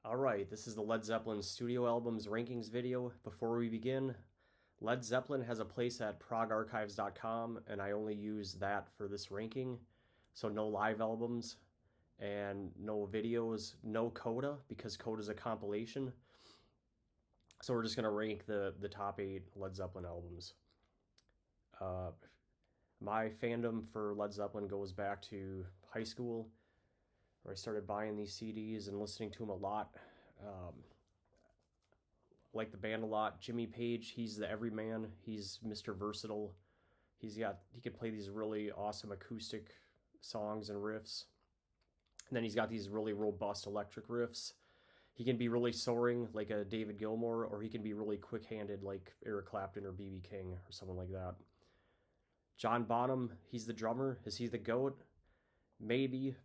Alright, this is the Led Zeppelin studio albums rankings video. Before we begin, Led Zeppelin has a place at progarchives.com, and I only use that for this ranking. So no live albums, and no videos, no coda, because coda is a compilation. So we're just going to rank the top 8 Led Zeppelin albums. My fandom for Led Zeppelin goes back to high school, where I started buying these CDs and listening to them a lot. Like the band a lot. Jimmy Page, he's the everyman. He's Mr. Versatile. He can play these really awesome acoustic songs and riffs. And then he's got these really robust electric riffs. He can be really soaring like a David Gilmour, or he can be really quick-handed like Eric Clapton or B.B. King or someone like that. John Bonham, he's the drummer. Is he the GOAT? Maybe.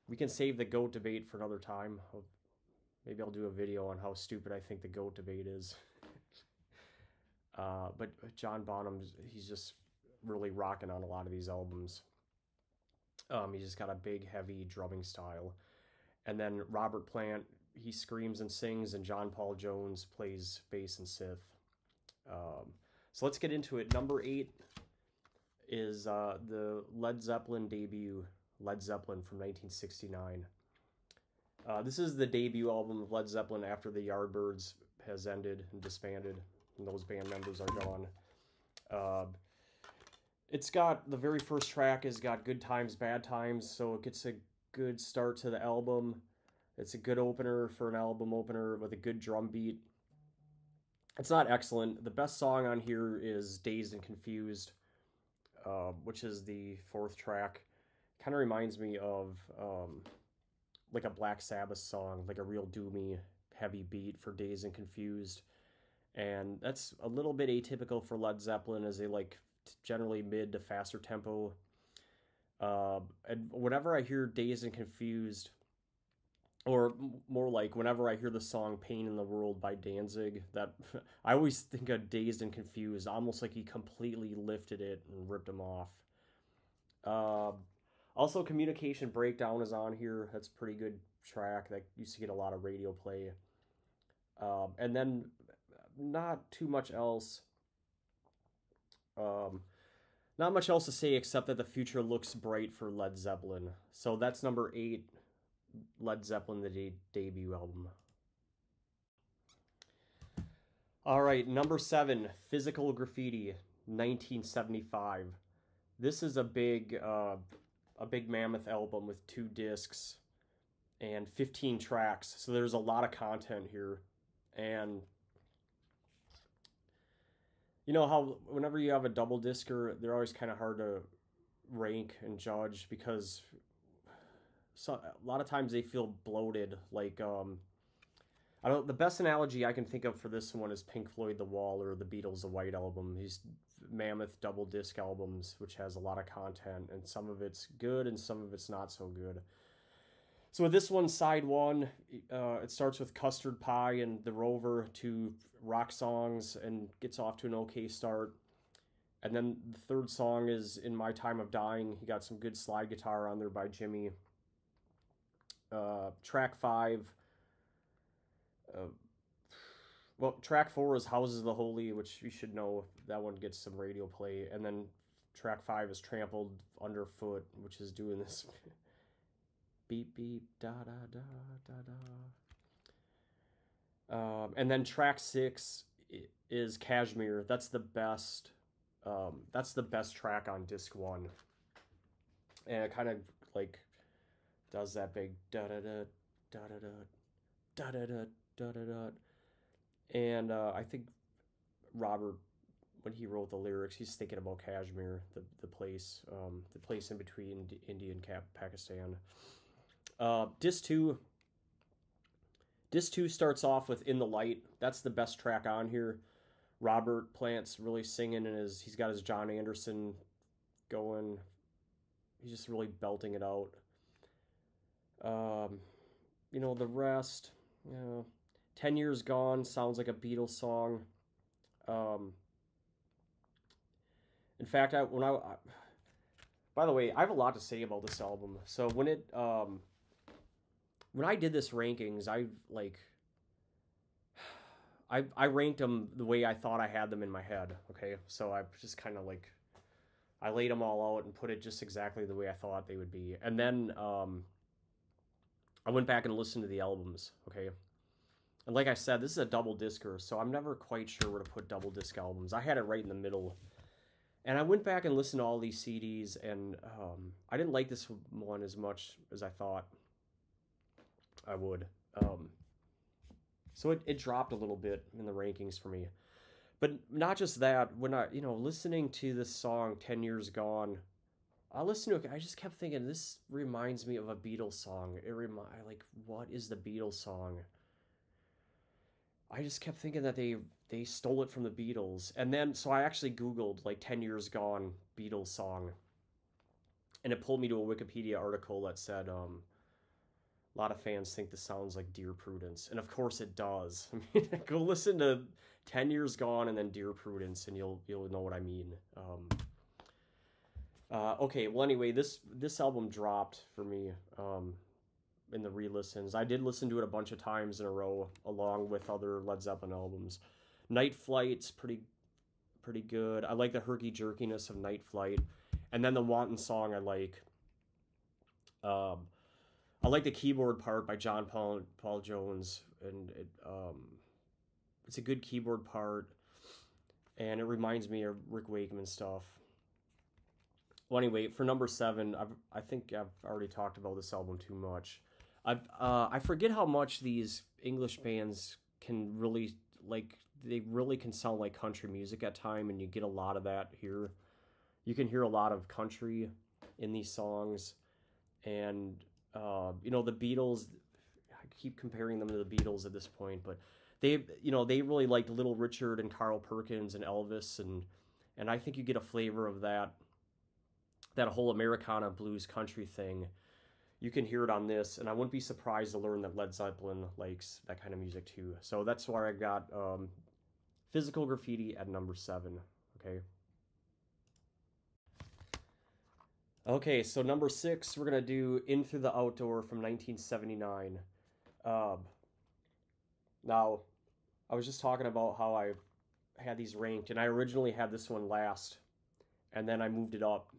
We can save the GOAT debate for another time. Maybe I'll do a video on how stupid I think the GOAT debate is. But John Bonham, he's just really rocking on a lot of these albums. He's just got a big, heavy drumming style. And then Robert Plant, he screams and sings, and John Paul Jones plays bass and synth. So let's get into it. Number 8 is the Led Zeppelin debut, Led Zeppelin from 1969. This is the debut album of Led Zeppelin after the Yardbirds has ended and disbanded, and those band members are gone. It's got, the very first track has got Good Times, Bad Times, so it gets a good start to the album. It's a good opener for an album opener with a good drum beat. It's not excellent. The best song on here is Dazed and Confused, which is the 4th track. Kind of reminds me of like a Black Sabbath song, like a real doomy, heavy beat for Dazed and Confused. And that's a little bit atypical for Led Zeppelin, as they like generally mid to faster tempo. And whenever I hear Dazed and Confused, or more like whenever I hear the song Pain in the World by Danzig, that I always think of Dazed and Confused, almost like he completely lifted it and ripped them off. Also, Communication Breakdown is on here. That's a pretty good track that used to get a lot of radio play. And then not too much else. Not much else to say except that the future looks bright for Led Zeppelin. So that's number 8, Led Zeppelin, the debut album. All right, number 7, Physical Graffiti, 1975. This is a big mammoth album with 2 discs and 15 tracks. So there's a lot of content here. And you know how whenever you have a double discer, they're always kind of hard to rank and judge, because a lot of times they feel bloated. Like, I don't. The best analogy I can think of for this one is Pink Floyd The Wall or the Beatles The White Album. These mammoth double disc albums, which has a lot of content, and some of it's good and some of it's not so good. So with this one, side 1, it starts with Custard Pie and The Rover, 2 rock songs, and gets off to an okay start. And then the 3rd song is In My Time of Dying. He got some good slide guitar on there by Jimmy. Track 5. Well, track 4 is Houses of the Holy, which you should know. That one gets some radio play. And then track 5 is Trampled Underfoot, which is doing this beep, beep, da, da, da, da, da. And then track 6 is Kashmir. That's the best track on disc 1. And it kind of like does that big da da da da da da da da da da da da. And I think Robert, when he wrote the lyrics, he's thinking about Kashmir, the place in between India and Pakistan. Disc 2 starts off with In the Light. That's the best track on here. Robert Plant's really singing, and he's got his John Anderson going. He's just really belting it out. You know, the rest, 10 Years Gone sounds like a Beatles song. In fact, by the way, I have a lot to say about this album. So when when I did this rankings, I ranked them the way I thought I had them in my head. Okay, so I just kind of like I laid them all out and put it just exactly the way I thought they would be, and then I went back and listened to the albums. Okay, and like I said, this is a double discer, so I'm never quite sure where to put double disc albums. I had it right in the middle. And I went back and listened to all these CDs, and I didn't like this one as much as I thought I would. So it dropped a little bit in the rankings for me. But not just that, when listening to this song, 10 Years Gone, I listened to it, I just kept thinking, this reminds me of a Beatles song. What is the Beatles song? I just kept thinking that they stole it from the Beatles. And then, so I actually Googled, like, 10 Years Gone Beatles song. And it pulled me to a Wikipedia article that said, a lot of fans think this sounds like Dear Prudence. And of course it does. I mean, go listen to 10 Years Gone and then Dear Prudence, and you'll know what I mean. Okay, well, anyway, this album dropped for me. In the re-listens. I did listen to it a bunch of times in a row, along with other Led Zeppelin albums. Night Flight's pretty good. I like the herky-jerkiness of Night Flight. And then the Wanton song I like. I like the keyboard part by John Paul Jones. And it's a good keyboard part. And it reminds me of Rick Wakeman stuff. Well, anyway, for number 7, I think I've already talked about this album too much. I forget how much these English bands can really, they really can sound like country music at time, and you get a lot of that here. You can hear a lot of country in these songs, and, the Beatles, I keep comparing them to the Beatles at this point, but they really liked Little Richard and Carl Perkins and Elvis, and I think you get a flavor of that whole Americana blues country thing. You can hear it on this, and I wouldn't be surprised to learn that Led Zeppelin likes that kind of music too. So that's why I got Physical Graffiti at number 7. Okay, so number 6, we're going to do In Through the Outdoor from 1979. Now, I was just talking about how I had these ranked, and I originally had this one last, and then I moved it up.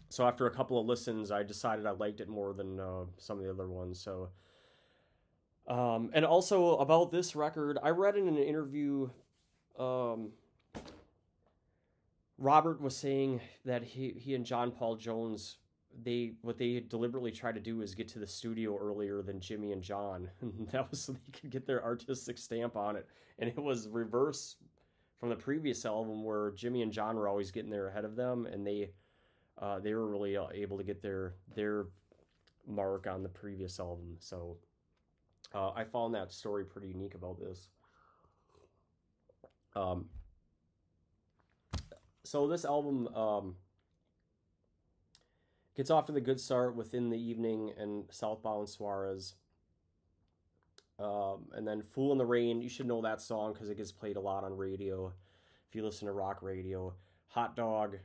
So after a couple of listens, I decided I liked it more than some of the other ones. So, and also about this record, I read in an interview, Robert was saying that he and John Paul Jones, what they deliberately tried to do is get to the studio earlier than Jimmy and John. And that was so they could get their artistic stamp on it. And it was reverse from the previous album where Jimmy and John were always getting there ahead of them, and they were really able to get their mark on the previous album. So I found that story pretty unique about this. So this album gets off to the good start with In the Evening and Southbound Suarez. And then Fool in the Rain, you should know that song because it gets played a lot on radio if you listen to rock radio. Hot Dog.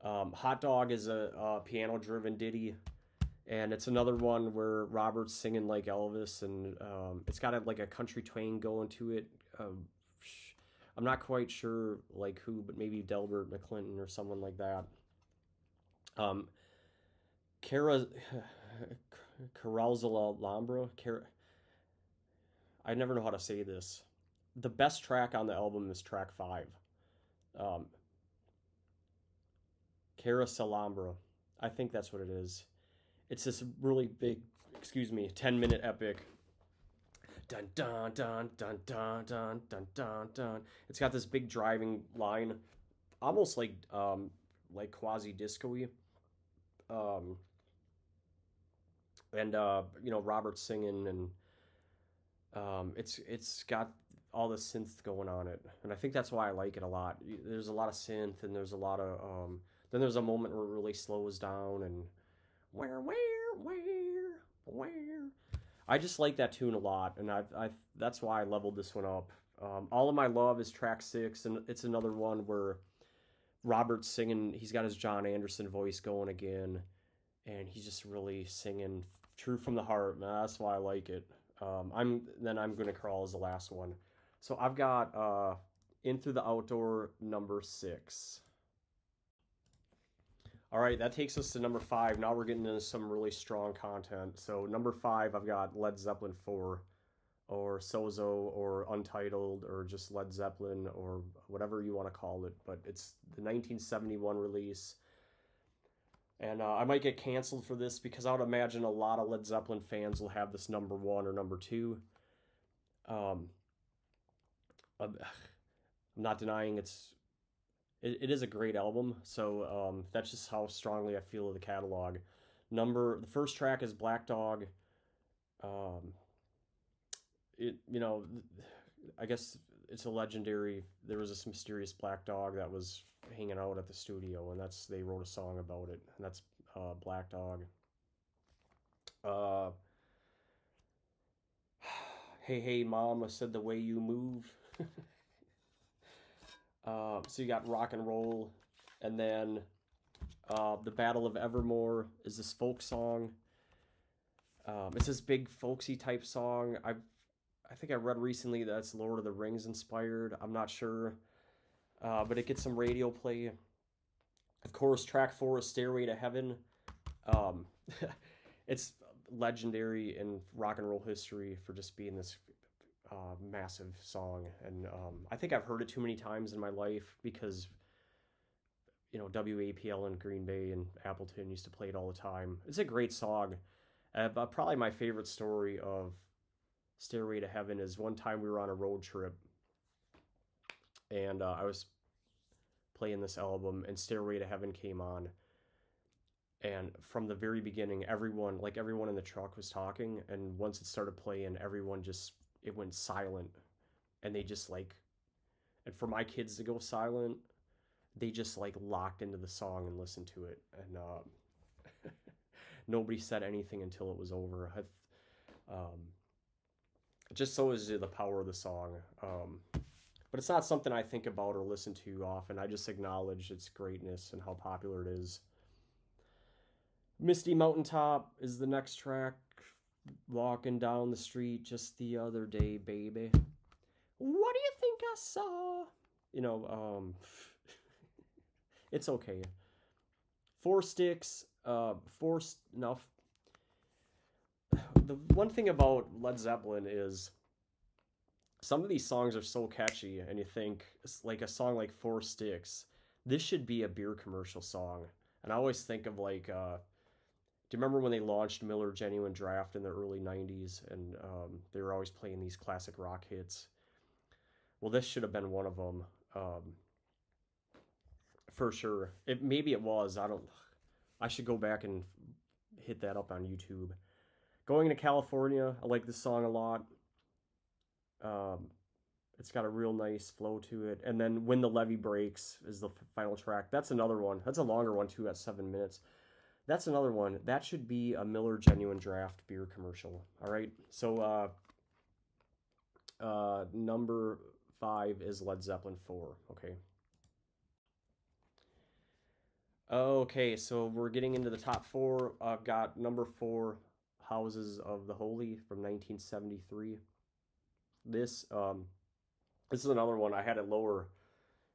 Hot Dog is a piano-driven ditty, and it's another one where Robert's singing like Elvis, and it's got a country twang going to it. I'm not quite sure like who, but maybe Delbert McClinton or someone like that. Carousel Alhambra. I never know how to say this. The best track on the album is track 5. Carousel Alhambra. I think that's what it is. It's this really big, 10-minute epic. Dun dun dun dun dun dun dun dun dun. It's got this big driving line, almost like quasi-disco-y. Robert's singing, and it's got all the synth going on it, and I think that's why I like it a lot. There's a lot of synth, and there's a lot of then there's a moment where it really slows down, and where. I just like that tune a lot, and that's why I leveled this one up. All of My Love is track 6, and it's another one where Robert's singing. He's got his John Anderson voice going again, and he's just really singing True from the Heart, man. That's why I like it. I'm Gonna Crawl as the last one. So I've got In Through the Outdoor number 6. All right, that takes us to number 5. Now we're getting into some really strong content. So number 5, I've got Led Zeppelin 4, or Sozo, or Untitled, or just Led Zeppelin, or whatever you want to call it. But it's the 1971 release. And I might get canceled for this because I would imagine a lot of Led Zeppelin fans will have this number 1 or number 2. I'm not denying it is a great album. So that's just how strongly I feel of the catalog. The first track is Black Dog. I guess it's a legendary. There was this mysterious black dog that was hanging out at the studio, and they wrote a song about it, and that's Black Dog. Uh, hey hey mama said the way you move. So you got Rock and Roll, and then the Battle of Evermore is this folk song. It's this big folksy type song. I think I read recently that's Lord of the Rings inspired. I'm not sure. But it gets some radio play. Of course, track 4 is Stairway to Heaven. It's legendary in rock and roll history for just being this massive song. And I think I've heard it too many times in my life because, WAPL and Green Bay and Appleton used to play it all the time. It's a great song. But probably my favorite story of Stairway to Heaven is one time we were on a road trip, and I was playing this album, and Stairway to Heaven came on, and from the very beginning, everyone in the truck was talking, and once it started playing, it went silent, and they just and for my kids to go silent, they just locked into the song and listened to it, and nobody said anything until it was over. Just so is the power of the song. But it's not something I think about or listen to often. I just acknowledge its greatness and how popular it is. Misty Mountaintop is the next track. Walking down the street just the other day, baby. What do you think I saw? It's okay. Four Sticks. The one thing about Led Zeppelin is some of these songs are so catchy, and you think, like a song like Four Sticks, this should be a beer commercial song. And I always think of do you remember when they launched Miller Genuine Draft in the early 90s, and they were always playing these classic rock hits? Well, this should have been one of them, for sure. Maybe it was. I should go back and hit that up on YouTube. Going to California, I like this song a lot. It's got a real nice flow to it. And then When the Levee Breaks is the final track. That's another one. That's a longer one too, at 7 minutes. That's another one. That should be a Miller Genuine Draft beer commercial. All right. So number 5 is Led Zeppelin 4. Okay. Okay, so we're getting into the top 4. I've got number 4, Houses of the Holy from 1973. This is another one. I had it lower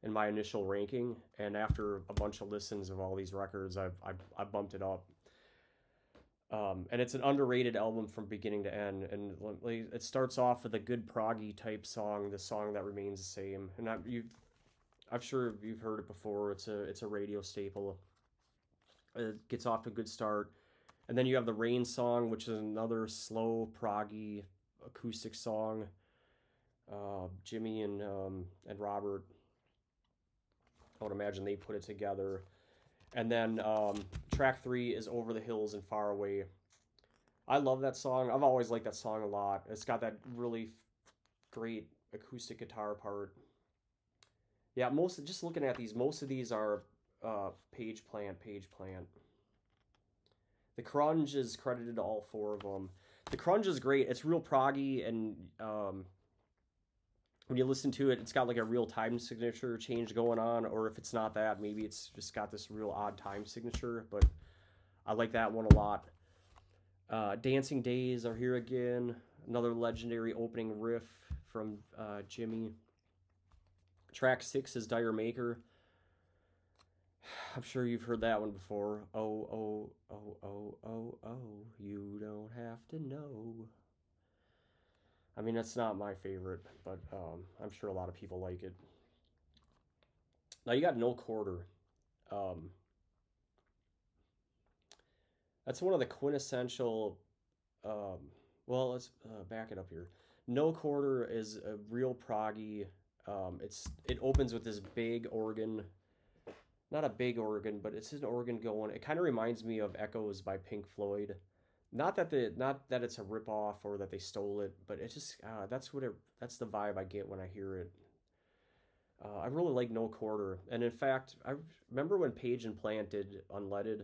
in my initial ranking, and after a bunch of listens of all these records, I bumped it up. And it's an underrated album from beginning to end, and it starts off with a good proggy type song, the song that remains the same. And I'm sure you've heard it before. It's a radio staple. It gets off to a good start. And then you have the Rain song, which is another slow, proggy, acoustic song. Jimmy and Robert, I would imagine they put it together. And then track 3 is Over the Hills and Far Away. I love that song. I've always liked that song a lot. It's got that really great acoustic guitar part. Yeah, just looking at these, most of these are Page Plant. The Crunge is credited to all 4 of them. The Crunge is great. It's real proggy, and when you listen to it, it's got like a real time signature change going on, or if it's not that, maybe it's just got this real odd time signature, but I like that one a lot. Dancing Days are here again. Another legendary opening riff from Jimmy. Track 6 is Dire Maker. I'm sure you've heard that one before. Oh, oh, oh, oh, oh, oh, you don't have to know. I mean, that's not my favorite, but I'm sure a lot of people like it. Now you got No Quarter. Um, that's one of the quintessential. Um, well, let's back it up here. No Quarter is a real proggy. It opens with this big organ, not a big organ, but it's an organ going. It kind of reminds me of Echoes by Pink Floyd. Not that it's a ripoff or that they stole it, but it just that's the vibe I get when I hear it. I really like No Quarter, and in fact, I remember when Page and Plant did Unleaded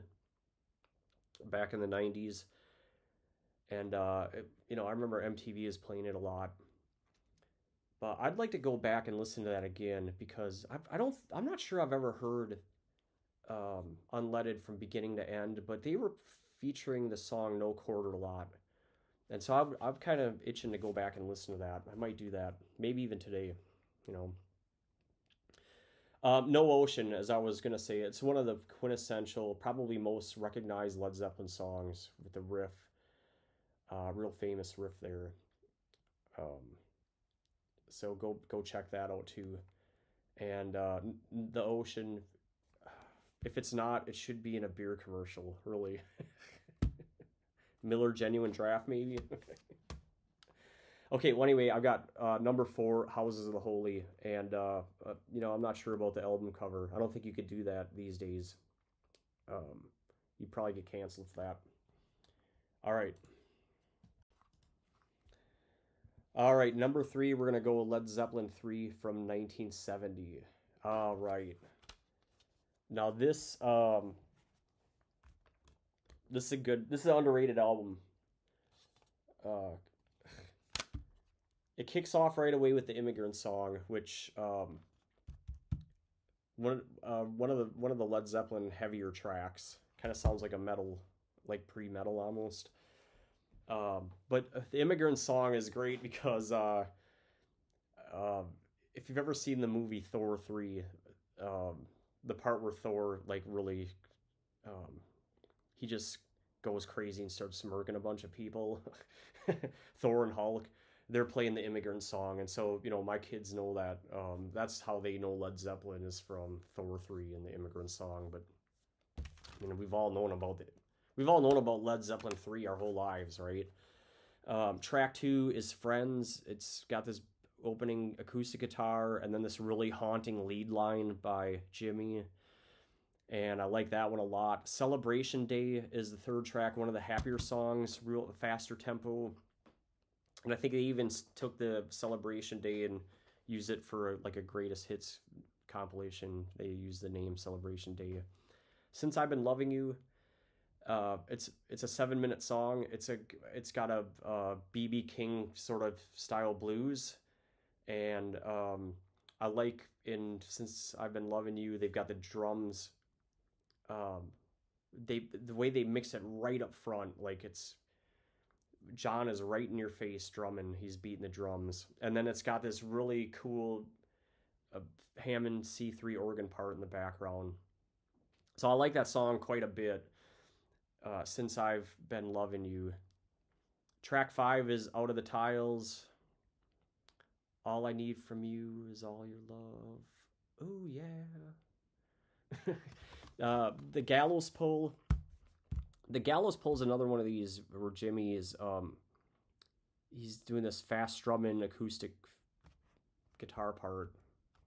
back in the '90s, and I remember MTV is playing it a lot. But I'd like to go back and listen to that again because I'm not sure I've ever heard Unleaded from beginning to end, but they were featuring the song No Quarter a lot. And so I'm kind of itching to go back and listen to that. I might do that, maybe even today, you know. No Ocean, as I was going to say, it's one of the quintessential, probably most recognized Led Zeppelin songs with the riff, real famous riff there. Um, so go check that out too. And The Ocean, if it's not, it should be in a beer commercial, really. Miller Genuine Draft, maybe. Okay, well, anyway, I've got number 4, Houses of the Holy, and I'm not sure about the album cover. I don't think you could do that these days. You'd probably get canceled for that. All right. All right, number 3, we're gonna go Led Zeppelin 3 from 1970. All right. Now this is an underrated album. Uh, it kicks off right away with the Immigrant Song, which one of the Led Zeppelin heavier tracks. Kind of sounds like a metal, like pre-metal almost. But the Immigrant Song is great because if you've ever seen the movie Thor 3, the part where Thor like really he just goes crazy and starts murking a bunch of people. Thor and Hulk, they're playing the Immigrant Song, and so my kids know that. That's how they know Led Zeppelin is from Thor 3 and the Immigrant Song. But we've all known about Led Zeppelin 3 our whole lives, right? Track 2 is Friends. It's got this opening acoustic guitar and then this really haunting lead line by Jimmy. And I like that one a lot. Celebration Day is the third track, one of the happier songs, real faster tempo. And I think they even took the Celebration Day and used it for like a greatest hits compilation. They used the name Celebration Day. Since I've Been Loving You, it's a 7-minute song. It's got a BB King sort of style blues, and I like Since I've Been Loving You, they've got the drums. The way they mix it right up front, like it's John is right in your face drumming. He's beating the drums, and then it's got this really cool Hammond C3 organ part in the background. So I like that song quite a bit. Since I've Been Loving You. Track 5 is Out of the Tiles. All I Need From You Is All Your Love. Oh yeah. The Gallows Pole. The Gallows Pole is another one of these where Jimmy is he's doing this fast strumming acoustic guitar part.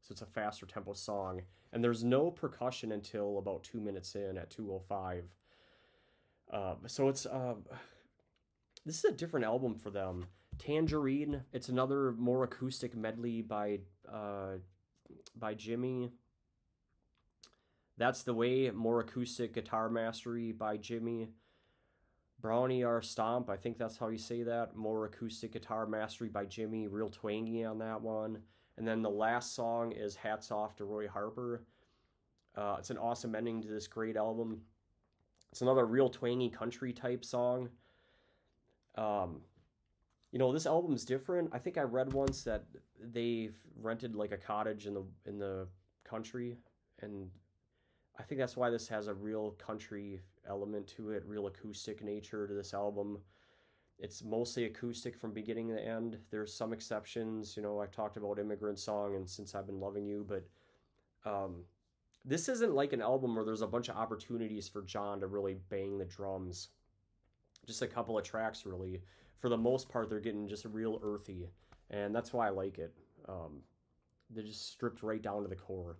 So it's a faster tempo song, and there's no percussion until about 2 minutes in at 2:05. So it's this is a different album for them. Tangerine, it's another more acoustic medley by Jimmy. That's the Way, more acoustic guitar mastery by Jimmy. Brownie or Stomp, I think that's how you say that. More acoustic guitar mastery by Jimmy, real twangy on that one. And then the last song is Hats Off to Roy Harper. It's an awesome ending to this great album. It's another real twangy country type song. Um, you know, this album's different. I think I read once that they've rented like a cottage in the country, and I think that's why this has a real country element to it, real acoustic nature to this album. It's mostly acoustic from beginning to end. There's some exceptions, you know. I talked about Immigrant Song and Since I've Been Loving You, but um, this isn't like an album where there's a bunch of opportunities for John to really bang the drums. Just a couple of tracks, really. For the most part, they're getting just real earthy, and that's why I like it. Um, they're just stripped right down to the core.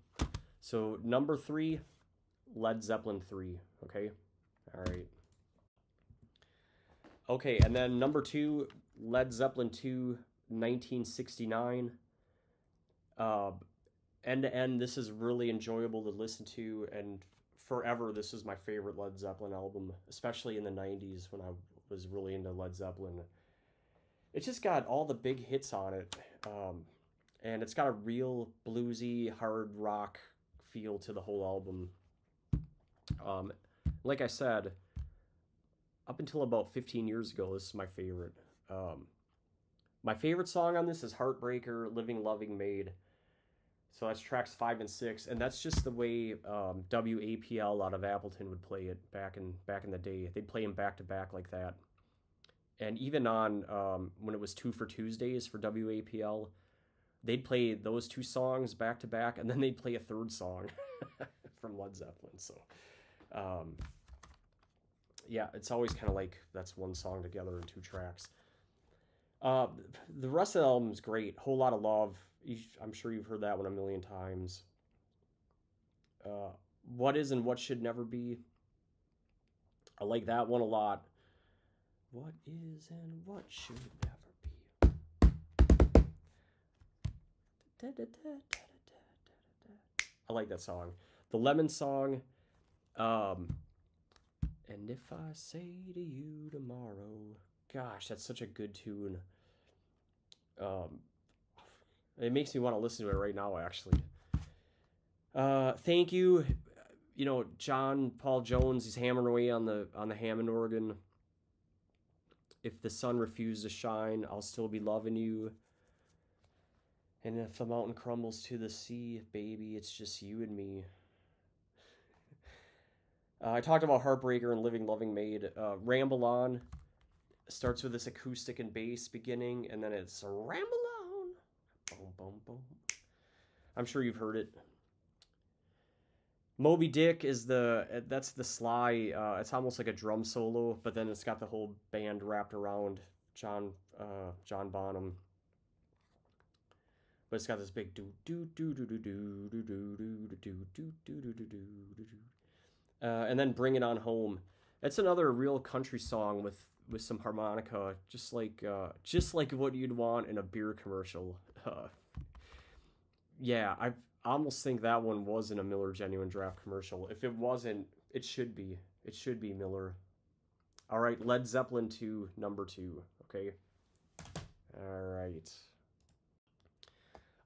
So number 3, Led Zeppelin 3. Okay, all right. Okay, and then number 2, Led Zeppelin 2, 1969. Uh, End to end, this is really enjoyable to listen to, and forever, this is my favorite Led Zeppelin album, especially in the 90s when I was really into Led Zeppelin. It's just got all the big hits on it, and it's got a real bluesy, hard rock feel to the whole album. Um, like I said, up until about 15 years ago, this is my favorite. My favorite song on this is Heartbreaker, Living Loving Maid. So that's tracks 5 and 6, and that's just the way WAPL out of Appleton would play it back in the day. They'd play them back to back like that. And even on when it was 2 for Tuesdays for WAPL, they'd play those 2 songs back to back, and then they'd play a third song from Led Zeppelin. So, yeah, it's always kind of like that's one song together in 2 tracks. The rest of the album's great. Whole Lot of Love. I'm sure you've heard that one a million times. What Is and What Should Never Be. I like that one a lot. What is and what should never be. I like that song. The Lemon Song. And If I Say to You Tomorrow. Gosh, that's such a good tune. It makes me want to listen to it right now, actually. Thank You. You know, John Paul Jones, he's hammering away on the Hammond organ. If the sun refused to shine, I'll still be loving you. And if the mountain crumbles to the sea, baby, it's just you and me. I talked about Heartbreaker and Living Loving Maid. Ramble On starts with this acoustic and bass beginning, and then it's Ramble On. Boom, boom, boom. I'm sure you've heard it. Moby Dick is that's the Sly. It's almost like a drum solo, but then it's got the whole band wrapped around John Bonham. But it's got this big do do do do do do do do do do do do do do. And then Bring It On Home. It's another real country song with some harmonica, just like what you'd want in a beer commercial. Yeah, I almost think that one was in a Miller Genuine Draft commercial. If it wasn't, it should be. It should be Miller. All right, Led Zeppelin 2, number 2. Okay.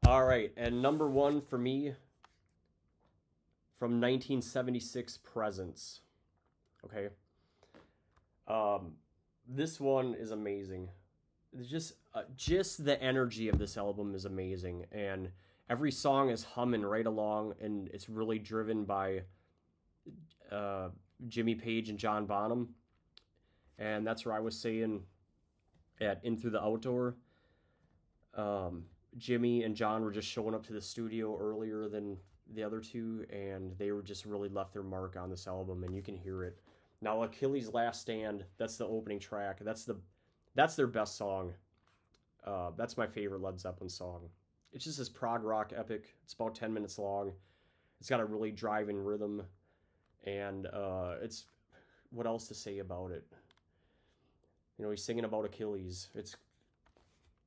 All right, and number 1 for me from 1976, Presence. Okay. This one is amazing. Just the energy of this album is amazing, and every song is humming right along, and it's really driven by Jimmy Page and John Bonham, and that's where I was saying at In Through the Outdoor. Jimmy and John were just showing up to the studio earlier than the other two, and they were just really left their mark on this album, and you can hear it. Now, Achilles' Last Stand, that's the opening track. That's their best song. That's my favorite Led Zeppelin song. It's just this prog rock epic. It's about 10 minutes long. It's got a really driving rhythm, and it's what else to say about it? You know, he's singing about Achilles.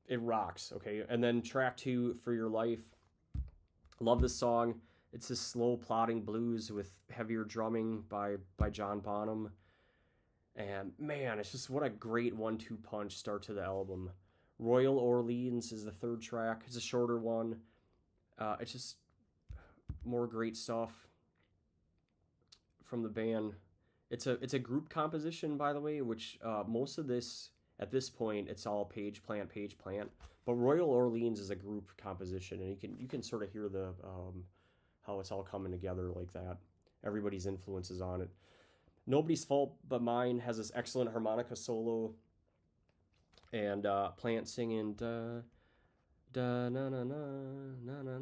It rocks, okay? And then track 2, For Your Life. Love this song. It's this slow plodding blues with heavier drumming by John Bonham. And man, it's just what a great 1-2 punch start to the album. Royal Orleans is the third track. It's a shorter one. It's just more great stuff from the band. It's a group composition, by the way, which most of this at this point it's all Page Plant, Page Plant. But Royal Orleans is a group composition, and you can sort of hear the how it's all coming together like that. Everybody's influences on it. Nobody's Fault But Mine has this excellent harmonica solo, and Plant singing da da na na na na na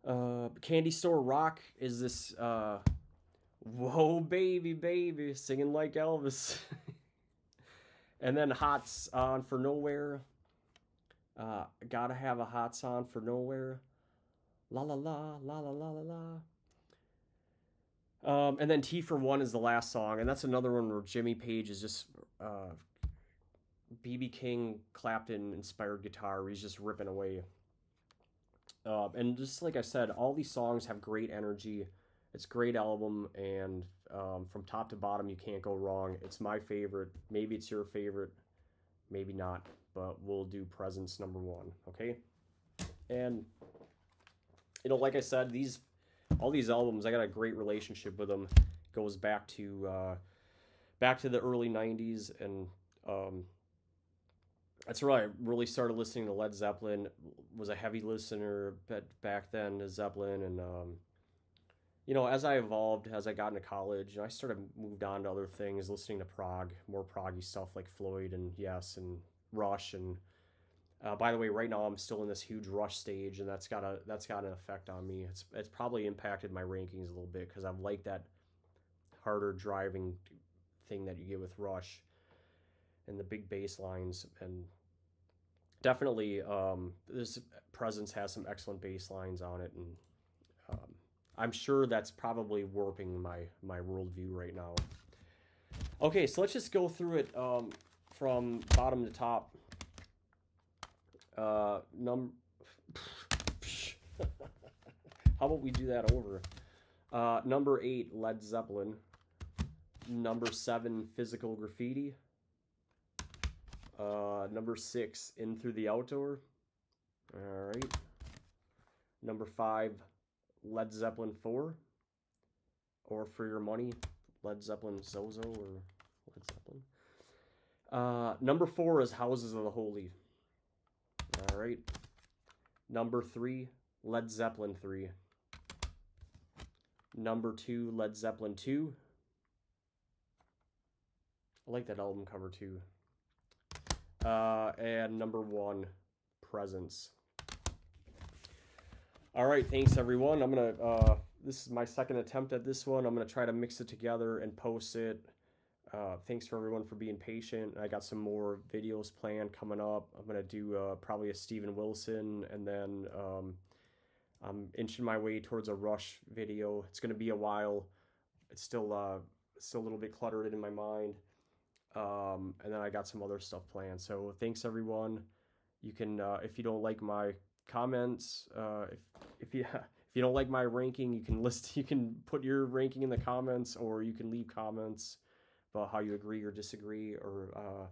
na. Candy Store Rock is this whoa baby baby singing like Elvis. And then Hots On For Nowhere. Gotta Have a Hots On For Nowhere. La la la la la la la la. And then T for One is the last song, and that's another one where Jimmy Page is just B.B. King, Clapton inspired guitar. Where he's just ripping away. And just like I said, all these songs have great energy. It's a great album, and from top to bottom, you can't go wrong. It's my favorite. Maybe it's your favorite. Maybe not, but we'll do Presence number 1, okay? And, you know, like I said, all these albums, I got a great relationship with them. It goes back to the early 90s, and that's where I really started listening to Led Zeppelin. Was a heavy listener back then to Zeppelin, and you know, as I evolved, as I got into college, I moved on to other things, listening to prog, more proggy stuff like Floyd and Yes and Rush. And by the way, right now I'm still in this huge Rush stage, and that's got an effect on me. It's probably impacted my rankings a little bit because I've liked that harder driving thing that you get with Rush and the big bass lines. And definitely this Presence has some excellent bass lines on it, and I'm sure that's probably warping my worldview right now. Okay, so let's just go through it from bottom to top. How about we do that over? Number 8, Led Zeppelin. Number 7, Physical Graffiti. Number 6, In Through the Outdoor. All right. Number 5, Led Zeppelin 4, or For Your Money, Led Zeppelin Zozo, or Led Zeppelin. Number 4 is Houses of the Holy. All right. Number 3, Led Zeppelin 3. Number 2, Led Zeppelin 2. I like that album cover too. And number 1, Presence. All right, thanks everyone. I'm gonna this is my second attempt at this one. I'm gonna try to mix it together and post it. Thanks for everyone for being patient. I got some more videos planned coming up. I'm gonna do probably a Steven Wilson, and then I'm inching my way towards a Rush video. It's gonna be a while. It's still a little bit cluttered in my mind. And then I got some other stuff planned. So thanks everyone. You can if you don't like my comments, if you don't like my ranking, you can put your ranking in the comments, or you can leave comments about how you agree or disagree, or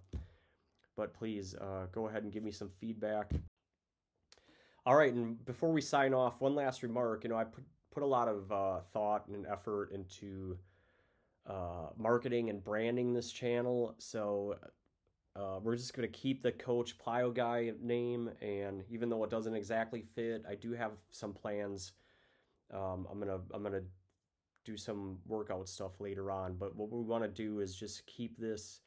but please go ahead and give me some feedback. All right, and before we sign off, one last remark. You know, I put a lot of thought and effort into marketing and branding this channel, so we're just going to keep the Coach Plyo Guy name, and even though it doesn't exactly fit, I do have some plans. I'm gonna do some workout stuff later on, but what we want to do is just keep this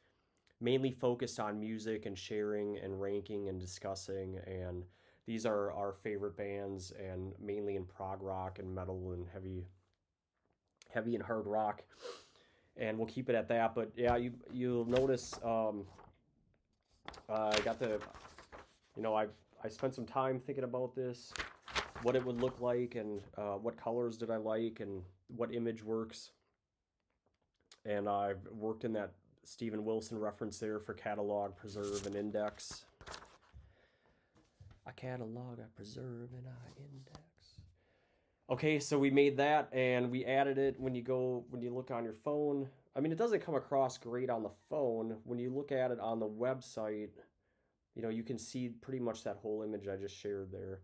mainly focused on music and sharing and ranking and discussing, and these are our favorite bands, and mainly in prog rock and metal and heavy and hard rock, and we'll keep it at that. But yeah, you'll notice I got the, you know, I spent some time thinking about this, what it would look like, and what colors did I like, and what image works. And I've worked in that Steven Wilson reference there for catalog, preserve, and index. I catalog, I preserve, and I index. Okay, so we made that, and we added it when you look on your phone. I mean, it doesn't come across great on the phone. When you look at it on the website, you know, you can see pretty much that whole image I just shared there.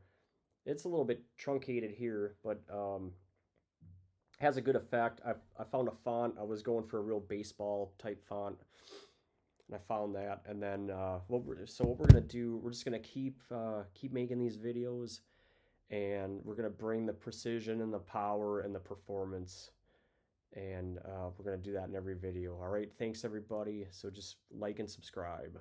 It's a little bit truncated here, but has a good effect. I found a font. I was going for a real baseball type font, and I found that. And then what we're gonna do, we're just gonna keep making these videos, and we're gonna bring the precision and the power and the performance, and we're gonna do that in every video. All right, thanks everybody. So just like and subscribe.